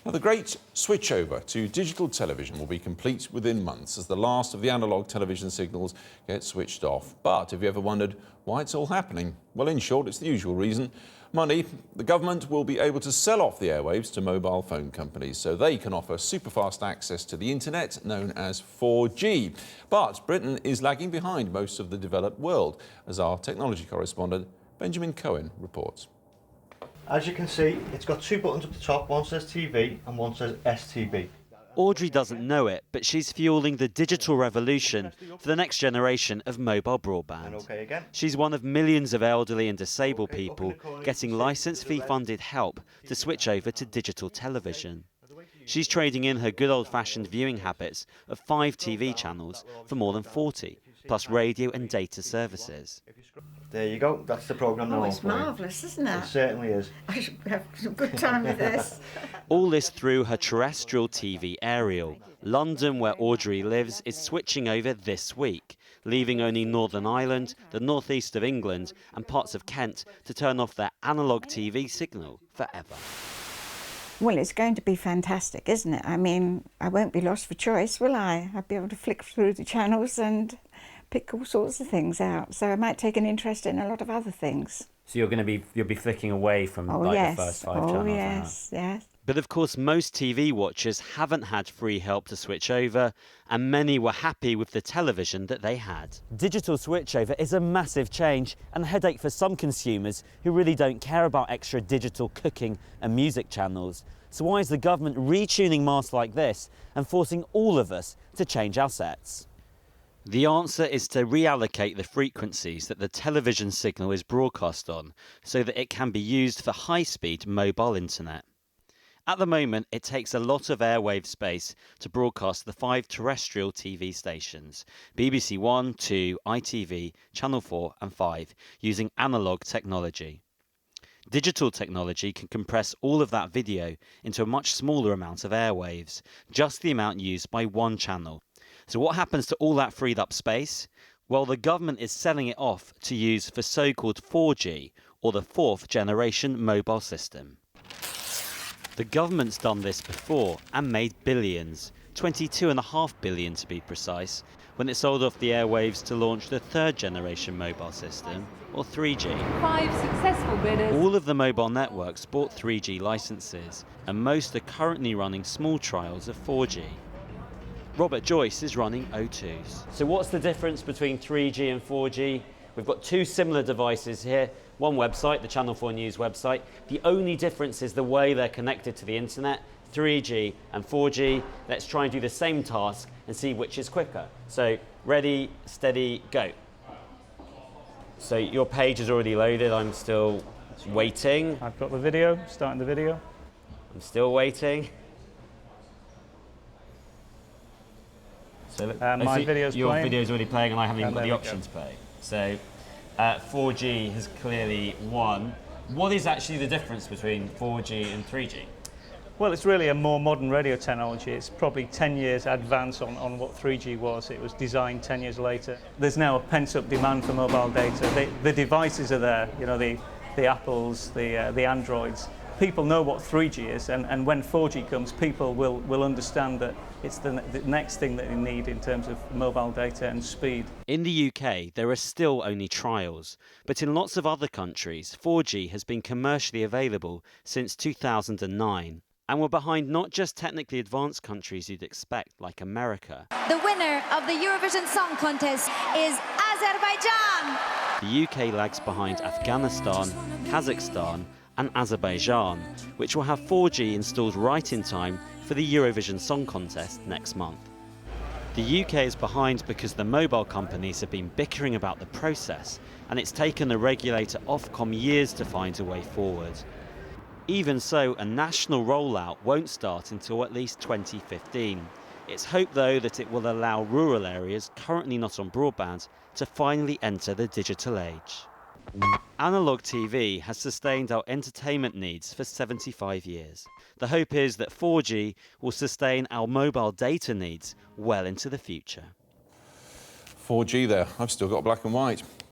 Now, the great switchover to digital television will be complete within months as the last of the analogue television signals get switched off. But have you ever wondered why it's all happening? Well, in short, it's the usual reason. Money. The government will be able to sell off the airwaves to mobile phone companies so they can offer super-fast access to the internet, known as 4G. But Britain is lagging behind most of the developed world, as our technology correspondent Benjamin Cohen reports. As you can see, it's got two buttons at the top, one says TV and one says STB. Audrey doesn't know it, but she's fueling the digital revolution for the next generation of mobile broadband. She's one of millions of elderly and disabled people getting licence fee-funded help to switch over to digital television. She's trading in her good old-fashioned viewing habits of 5 TV channels for more than 40, plus radio and data services. There you go, that's the programme now. Oh, it's marvellous, isn't it? It certainly is. I should have some good time with this. All this through her terrestrial TV aerial. London, where Audrey lives, is switching over this week, leaving only Northern Ireland, the northeast of England and parts of Kent to turn off their analogue TV signal forever. Well, it's going to be fantastic, isn't it? I mean, I won't be lost for choice, will I? I'll be able to flick through the channels and pick all sorts of things out. So I might take an interest in a lot of other things. So you'll be flicking away from the first 5 channels. Oh yes, yes. But of course, most TV watchers haven't had free help to switch over, and many were happy with the television that they had. Digital switchover is a massive change and a headache for some consumers who really don't care about extra digital cooking and music channels. So why is the government retuning masts like this and forcing all of us to change our sets? The answer is to reallocate the frequencies that the television signal is broadcast on so that it can be used for high-speed mobile internet. At the moment, it takes a lot of airwave space to broadcast the 5 terrestrial TV stations, BBC One, 2, ITV, Channel 4 and 5, using analogue technology. Digital technology can compress all of that video into a much smaller amount of airwaves, just the amount used by one channel. So what happens to all that freed up space? Well, the government is selling it off to use for so-called 4G, or the 4th generation mobile system. The government's done this before and made billions, 22.5 billion to be precise, when it sold off the airwaves to launch the 3rd generation mobile system, or 3G. 5 successful bidders. All of the mobile networks bought 3G licenses, and most are currently running small trials of 4G. Robert Joyce is running O2s. So what's the difference between 3G and 4G? We've got 2 similar devices here. One website, the Channel 4 News website. The only difference is the way they're connected to the internet, 3G and 4G. Let's try and do the same task and see which is quicker. So ready, steady, go. So your page is already loaded. I'm still waiting. I've got the video, starting the video. I'm still waiting. So look, my video's your playing. video's already playing and I haven't even And got the there we option go. to play. So 4G has clearly won. What is actually the difference between 4G and 3G? Well, it's really a more modern radio technology. It's probably 10 years advance on what 3G was. It was designed 10 years later. There's now a pent-up demand for mobile data. The devices are there, you know, the Apples, the Androids. People know what 3G is, and when 4G comes, people will understand that it's the next thing that they need in terms of mobile data and speed. In the UK, there are still only trials, but in lots of other countries, 4G has been commercially available since 2009. And we're behind not just technically advanced countries you'd expect, like America. The winner of the Eurovision Song Contest is Azerbaijan. The UK lags behind Afghanistan, Kazakhstan, and Azerbaijan, which will have 4G installed right in time for the Eurovision Song Contest next month. The UK is behind because the mobile companies have been bickering about the process, and it's taken the regulator Ofcom years to find a way forward. Even so, a national rollout won't start until at least 2015. It's hoped, though, that it will allow rural areas currently not on broadband to finally enter the digital age. Analogue TV has sustained our entertainment needs for 75 years. The hope is that 4G will sustain our mobile data needs well into the future. 4G there. I've still got black and white.